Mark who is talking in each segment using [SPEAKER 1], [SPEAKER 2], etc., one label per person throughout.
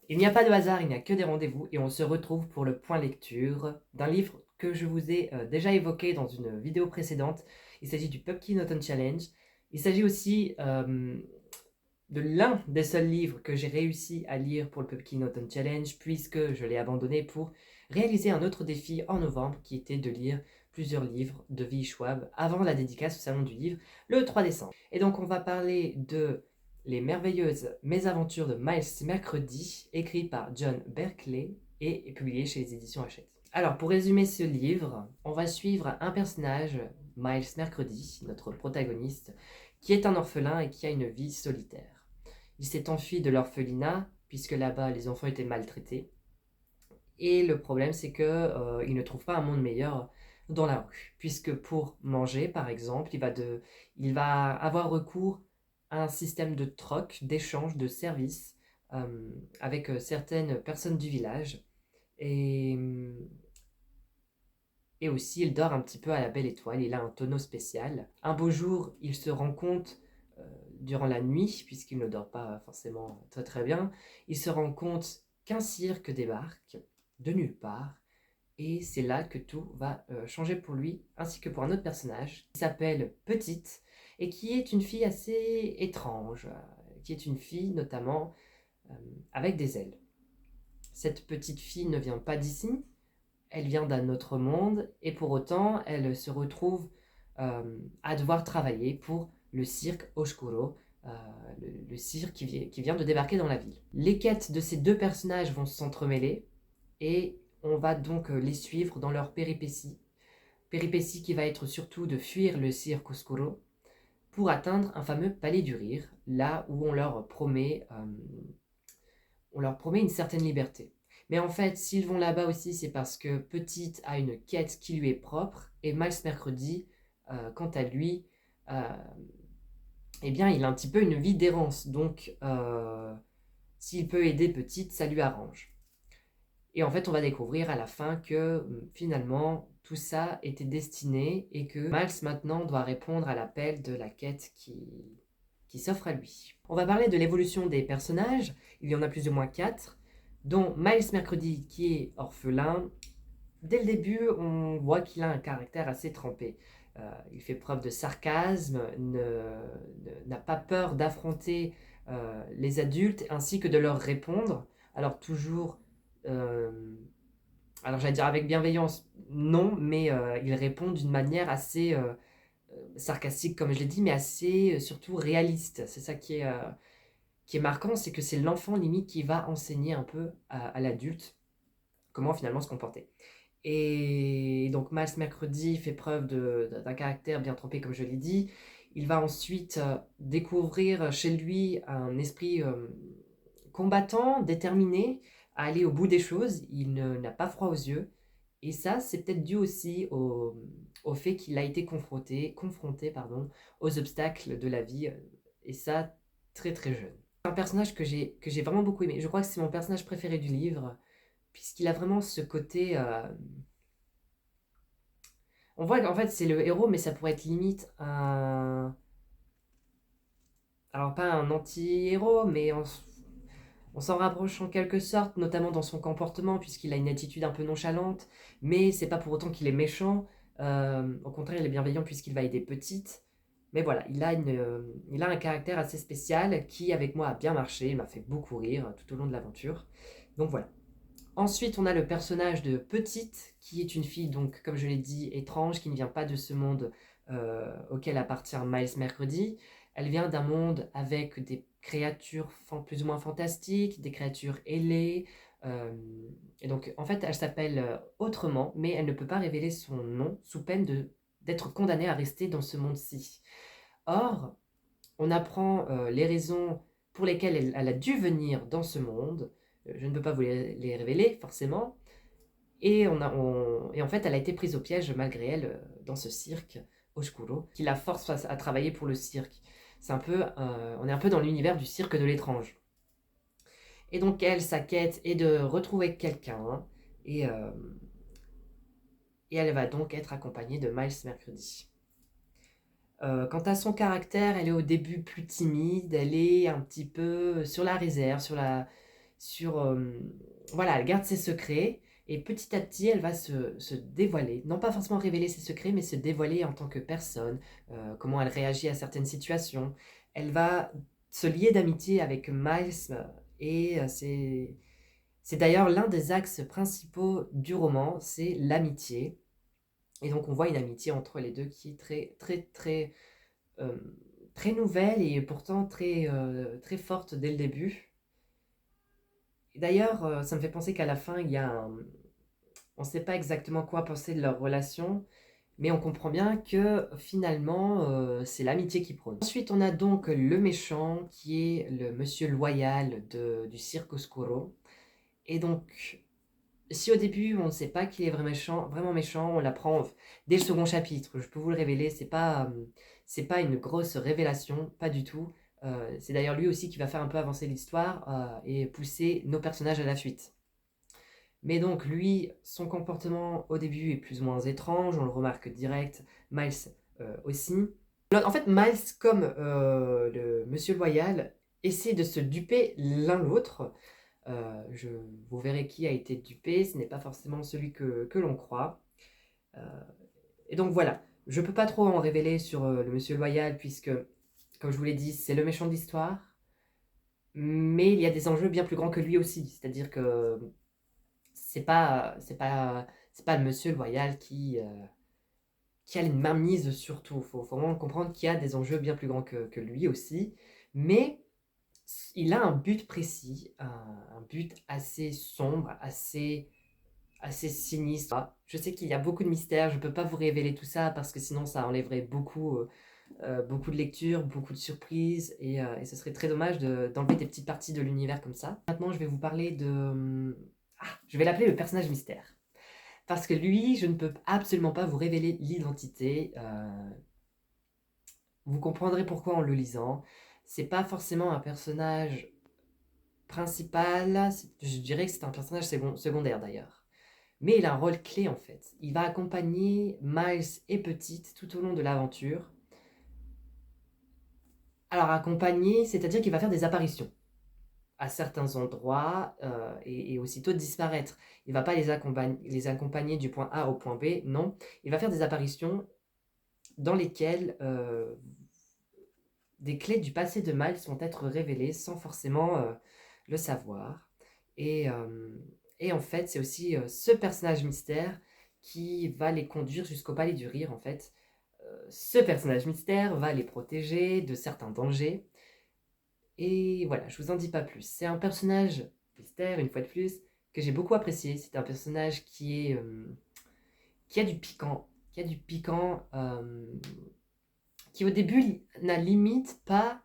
[SPEAKER 1] Il n'y a pas de hasard, il n'y a que des rendez-vous et on se retrouve pour le point lecture d'un livre que je vous ai déjà évoqué dans une vidéo précédente. Il s'agit du Pumpkin Autumn Challenge. Il s'agit aussi de l'un des seuls livres que j'ai réussi à lire pour le Pumpkin Autumn Challenge puisque je l'ai abandonné pour réaliser un autre défi en novembre qui était de lire plusieurs livres de V. Schwab avant la dédicace au Salon du Livre le 3 décembre. Et donc on va parler de Les merveilleuses mésaventures de Miles Mercredi, écrit par John Berkeley et publié chez les éditions Hachette. Alors, pour résumer ce livre, on va suivre un personnage, Miles Mercredi, notre protagoniste, qui est un orphelin et qui a une vie solitaire. Il s'est enfui de l'orphelinat, puisque là-bas les enfants étaient maltraités. Et le problème, c'est que il ne trouve pas un monde meilleur dans la rue, puisque pour manger, par exemple, il va avoir recours à un système de troc, d'échange, de services avec certaines personnes du village. Et, et aussi, il dort un petit peu à la belle étoile, il a un tonneau spécial. Un beau jour, il se rend compte, durant la nuit, puisqu'il ne dort pas forcément très très bien, il se rend compte qu'un cirque débarque de nulle part. Et c'est là que tout va changer pour lui, ainsi que pour un autre personnage, qui s'appelle Petite, et qui est une fille assez étrange, qui est une fille notamment euh, avec des ailes. Cette petite fille ne vient pas d'ici, elle vient d'un autre monde, et pour autant, elle se retrouve à devoir travailler pour le cirque Oshkuro, euh, le cirque qui vient de débarquer dans la ville. Les quêtes de ces deux personnages vont s'entremêler, et on va donc les suivre dans leurs péripéties. Péripéties qui va être surtout de fuir le cirque Oshkuro pour atteindre un fameux palais du rire, là où on leur promet une certaine liberté. Mais en fait, s'ils vont là-bas aussi, c'est parce que Petite a une quête qui lui est propre, et Miles Mercredi, quant à lui, euh, eh bien, il a un petit peu une vie d'errance. Donc, s'il peut aider Petite, ça lui arrange. Et en fait, on va découvrir à la fin que finalement, tout ça était destiné et que Miles maintenant doit répondre à l'appel de la quête qui s'offre à lui. On va parler de l'évolution des personnages. Il y en a plus ou moins 4, dont Miles Mercredi qui est orphelin. Dès le début, on voit qu'il a un caractère assez trempé. Il fait preuve de sarcasme, n'a pas peur d'affronter les adultes ainsi que de leur répondre. Alors toujours, euh, alors j'allais dire avec bienveillance, non, mais il répond d'une manière assez sarcastique comme je l'ai dit, mais assez surtout réaliste. C'est ça qui est marquant, c'est que c'est l'enfant limite qui va enseigner un peu à l'adulte comment finalement se comporter. Et donc Miles Mercredi fait preuve d'un caractère bien trempé, comme je l'ai dit. Il va ensuite découvrir chez lui un esprit combattant, déterminé à aller au bout des choses. N'a pas froid aux yeux. Et ça, c'est peut-être dû aussi au fait qu'il a été confronté aux obstacles de la vie. Et ça, très très jeune. Un personnage que j'ai vraiment beaucoup aimé. Je crois que c'est mon personnage préféré du livre, puisqu'il a vraiment ce côté... On voit qu'en fait c'est le héros, mais ça pourrait être limite un... Alors pas un anti-héros, mais on s'en rapproche en quelque sorte, notamment dans son comportement, puisqu'il a une attitude un peu nonchalante, mais c'est pas pour autant qu'il est méchant. Au contraire, il est bienveillant puisqu'il va aider Petite. Mais voilà, il a un caractère assez spécial qui, avec moi, a bien marché. Il m'a fait beaucoup rire tout au long de l'aventure. Donc voilà. Ensuite, on a le personnage de Petite, qui est une fille, donc, comme je l'ai dit, étrange, qui ne vient pas de ce monde auquel appartient Miles Mercredi. Elle vient d'un monde avec des créatures plus ou moins fantastiques, des créatures ailées. euh, et donc, en fait, elle s'appelle autrement, mais elle ne peut pas révéler son nom sous peine d'être condamnée à rester dans ce monde-ci. Or, on apprend les raisons pour lesquelles elle a dû venir dans ce monde. Je ne peux pas vous les révéler, forcément. Et en fait, elle a été prise au piège, malgré elle, dans ce cirque, Oshkuro, qui la force à travailler pour le cirque. On est un peu dans l'univers du cirque de l'étrange. Et donc, elle, sa quête est de retrouver quelqu'un, et, euh, et elle va donc être accompagnée de Miles Mercredi. Quant à son caractère, elle est au début plus timide, elle est un petit peu sur la réserve, voilà, elle garde ses secrets, et petit à petit, elle va se dévoiler. Non pas forcément révéler ses secrets, mais se dévoiler en tant que personne, comment elle réagit à certaines situations. Elle va se lier d'amitié avec Miles, et c'est d'ailleurs l'un des axes principaux du roman, c'est l'amitié. Et donc on voit une amitié entre les deux qui est euh, très nouvelle et pourtant très forte dès le début. D'ailleurs, ça me fait penser qu'à la fin, on ne sait pas exactement quoi penser de leur relation, mais on comprend bien que finalement, c'est l'amitié qui prône. Ensuite, on a donc le méchant, qui est le monsieur loyal du Cirque Oscuro. Et donc, si au début, on ne sait pas qu'il est vraiment méchant, on l'apprend dès le second chapitre. Je peux vous le révéler, c'est pas une grosse révélation, pas du tout. C'est d'ailleurs lui aussi qui va faire un peu avancer l'histoire et pousser nos personnages à la fuite. Mais donc lui, son comportement au début est plus ou moins étrange, on le remarque direct, Miles aussi. En fait, Miles, comme le Monsieur Loyal, essaie de se duper l'un l'autre. Vous verrez qui a été dupé, ce n'est pas forcément celui que l'on croit. Euh, et donc voilà, je ne peux pas trop en révéler sur le Monsieur Loyal, puisque, comme je vous l'ai dit, c'est le méchant de l'histoire. Mais il y a des enjeux bien plus grands que lui aussi, c'est-à-dire que c'est pas le monsieur loyal qui a une mainmise sur tout. Faut vraiment comprendre qu'il y a des enjeux bien plus grands que lui aussi. Mais il a un but précis, un but assez sombre, assez sinistre. Je sais qu'il y a beaucoup de mystères, je ne peux pas vous révéler tout ça parce que sinon ça enlèverait beaucoup de lectures, beaucoup de surprises, et ce serait très dommage d'enlever des petites parties de l'univers comme ça. Maintenant, je vais vous parler de... je vais l'appeler le personnage mystère. Parce que lui, je ne peux absolument pas vous révéler l'identité. Vous comprendrez pourquoi en le lisant. C'est pas forcément un personnage principal, je dirais que c'est un personnage secondaire d'ailleurs. Mais il a un rôle clé en fait. Il va accompagner Miles et Petite tout au long de l'aventure. Alors accompagner, c'est-à-dire qu'il va faire des apparitions à certains endroits et aussitôt disparaître. Il ne va pas les accompagner du point A au point B, non. Il va faire des apparitions dans lesquelles des clés du passé de Miles vont être révélées sans forcément le savoir. Et, euh, et en fait, c'est aussi ce personnage mystère qui va les conduire jusqu'au palais du rire, en fait. Ce personnage mystère va les protéger de certains dangers. Et voilà, je vous en dis pas plus. C'est un personnage mystère, une fois de plus, que j'ai beaucoup apprécié. C'est un personnage qui a du piquant, qui au début n'a limite pas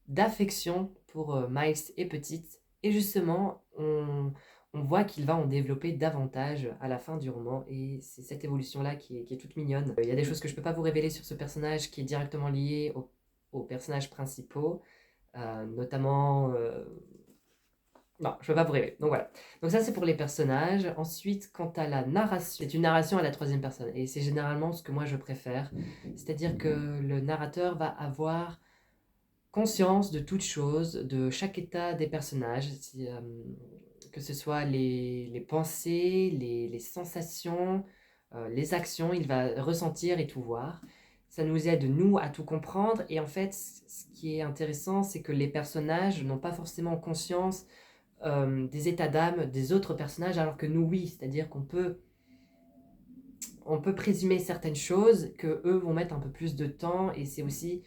[SPEAKER 1] d'affection pour Miles et Petite. Et justement, on voit qu'il va en développer davantage à la fin du roman. Et c'est cette évolution-là qui est toute mignonne. Il y a des choses que je ne peux pas vous révéler sur ce personnage qui est directement lié aux personnages principaux. Notamment... non, je ne peux pas vous révéler. Donc voilà. Donc ça, c'est pour les personnages. Ensuite, quant à la narration, c'est une narration à la troisième personne. Et c'est généralement ce que moi je préfère. C'est-à-dire que le narrateur va avoir conscience de toute chose, de chaque état des personnages, que ce soit les pensées, les sensations, les actions, il va ressentir et tout voir. Ça nous aide, nous, à tout comprendre. Et en fait, ce qui est intéressant, c'est que les personnages n'ont pas forcément conscience des états d'âme des autres personnages, alors que nous, oui. C'est-à-dire on peut présumer certaines choses, que eux vont mettre un peu plus de temps. Et c'est aussi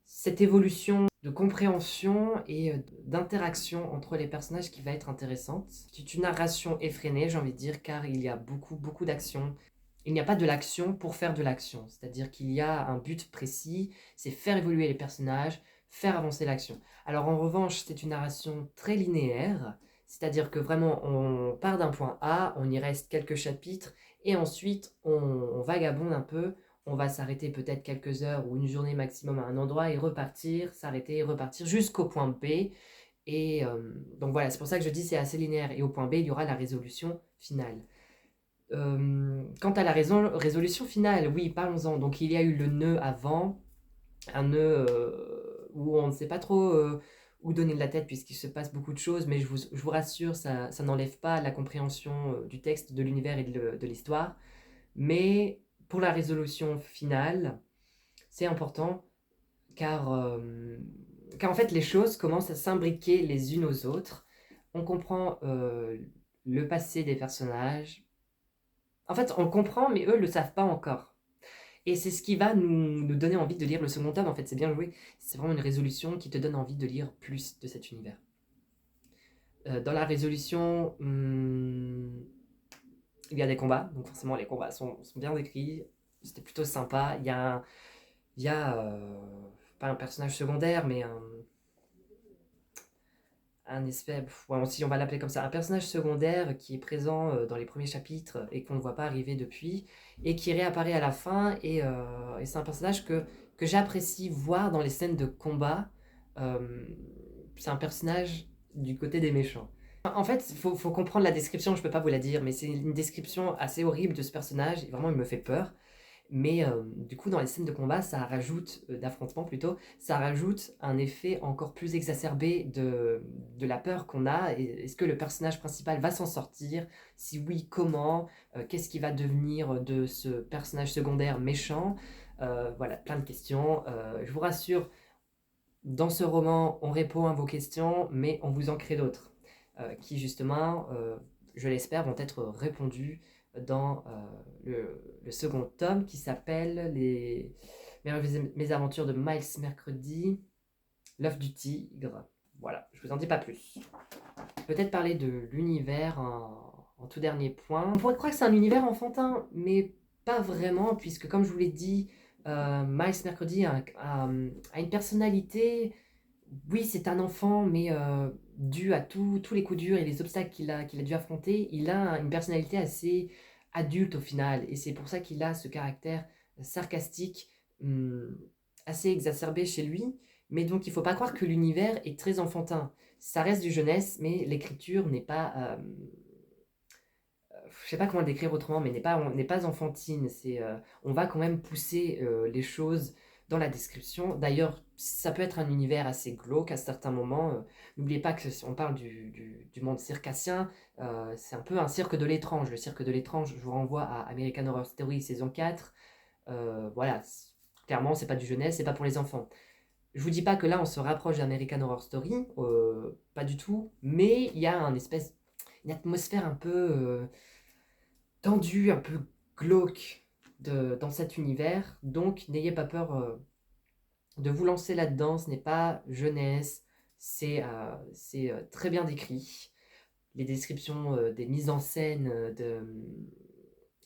[SPEAKER 1] cette évolution de compréhension et d'interaction entre les personnages qui va être intéressante. C'est une narration effrénée, j'ai envie de dire, car il y a beaucoup d'action. Il n'y a pas de l'action pour faire de l'action, c'est-à-dire qu'il y a un but précis, c'est faire évoluer les personnages, faire avancer l'action. Alors en revanche, c'est une narration très linéaire, c'est-à-dire que vraiment on part d'un point A, on y reste quelques chapitres, et ensuite on vagabonde un peu, on va s'arrêter peut-être quelques heures ou une journée maximum à un endroit et repartir, s'arrêter et repartir jusqu'au point B. Et donc voilà, c'est pour ça que je dis c'est assez linéaire. Et au point B, il y aura la résolution finale. Quant à la résolution finale, oui, parlons-en. Donc il y a eu le nœud avant, un nœud où on ne sait pas trop ou donner de la tête puisqu'il se passe beaucoup de choses, mais je vous rassure, ça n'enlève pas la compréhension du texte, de l'univers et de l'histoire. Mais pour la résolution finale, c'est important car, car en fait les choses commencent à s'imbriquer les unes aux autres. On comprend le passé des personnages. En fait, on le comprend, mais eux ne le savent pas encore. Et c'est ce qui va nous donner envie de lire le second tome, en fait, c'est bien joué. C'est vraiment une résolution qui te donne envie de lire plus de cet univers. Dans la résolution, il y a des combats, donc forcément les combats sont bien décrits. C'était plutôt sympa. Il y a pas un personnage secondaire, mais un espèce, ouais, si on va l'appeler comme ça, un personnage secondaire qui est présent dans les premiers chapitres et qu'on ne voit pas arriver depuis, et qui réapparaît à la fin, et c'est un personnage que j'apprécie voir dans les scènes de combat. C'est un personnage du côté des méchants. En fait, faut comprendre la description, je peux pas vous la dire, mais c'est une description assez horrible de ce personnage, et vraiment il me fait peur. Mais du coup, dans les scènes de combat, ça rajoute, d'affrontement plutôt, ça rajoute un effet encore plus exacerbé de la peur qu'on a. Est-ce que le personnage principal va s'en sortir? Si oui, comment? Qu'est-ce qui va devenir de ce personnage secondaire méchant? Voilà, plein de questions. Je vous rassure, dans ce roman, on répond à vos questions, mais on vous en crée d'autres, qui justement, je l'espère, vont être répondues dans le second tome qui s'appelle Les Mésaventures de Miles Mercredi, l'œuf du tigre. Voilà, je vous en dis pas plus. Peut-être parler de l'univers en tout dernier point. On pourrait croire que c'est un univers enfantin, mais pas vraiment, puisque comme je vous l'ai dit, Miles Mercredi a une personnalité. Oui, c'est un enfant, mais dû à tous les coups durs et les obstacles qu'il a dû affronter, il a une personnalité assez adulte au final. Et c'est pour ça qu'il a ce caractère sarcastique, assez exacerbé chez lui. Mais donc, il ne faut pas croire que l'univers est très enfantin. Ça reste du jeunesse, mais l'écriture n'est pas... je sais pas comment le décrire autrement, mais n'est pas enfantine. On va quand même pousser les choses dans la description. D'ailleurs, ça peut être un univers assez glauque à certains moments. N'oubliez pas que si on parle du monde circassien, c'est un peu un cirque de l'étrange. Le cirque de l'étrange, je vous renvoie à American Horror Story saison 4. Voilà, clairement, c'est pas du jeunesse, c'est pas pour les enfants. Je vous dis pas que là, on se rapproche d'American Horror Story, pas du tout, mais il y a une atmosphère un peu tendu, un peu glauque dans cet univers. Donc n'ayez pas peur de vous lancer là-dedans. Ce n'est pas jeunesse, c'est très bien décrit. Les descriptions des mises en scène,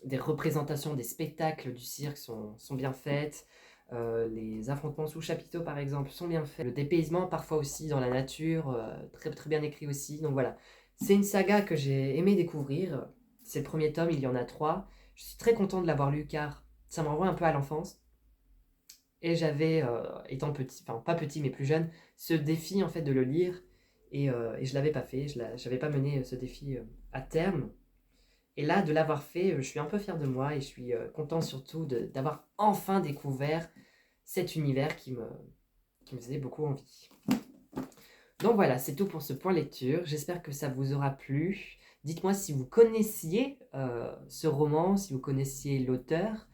[SPEAKER 1] des représentations, des spectacles du cirque sont bien faites. Les affrontements sous chapiteau par exemple sont bien faits. Le dépaysement parfois aussi dans la nature, très, très bien écrit aussi. Donc voilà, c'est une saga que j'ai aimé découvrir. C'est le premier tome, il y en a 3. Je suis très content de l'avoir lu car ça m'envoie un peu à l'enfance. Et j'avais, étant petit, enfin pas petit mais plus jeune, ce défi en fait de le lire. Et je l'avais pas fait, je n'avais pas mené ce défi à terme. Et là, de l'avoir fait, je suis un peu fier de moi et je suis content surtout d'avoir enfin découvert cet univers qui me faisait beaucoup envie. Donc voilà, c'est tout pour ce point lecture. J'espère que ça vous aura plu. Dites-moi si vous connaissiez ce roman, si vous connaissiez l'auteur,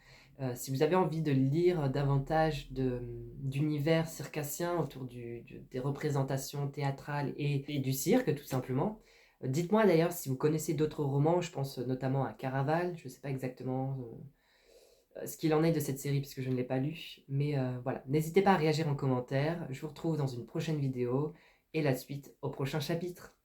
[SPEAKER 1] si vous avez envie de lire davantage d'univers circassien autour des représentations théâtrales et du cirque, tout simplement. Dites-moi d'ailleurs si vous connaissez d'autres romans, je pense notamment à Caraval, je ne sais pas exactement ce qu'il en est de cette série puisque je ne l'ai pas lu, mais voilà, n'hésitez pas à réagir en commentaire, je vous retrouve dans une prochaine vidéo et la suite au prochain chapitre.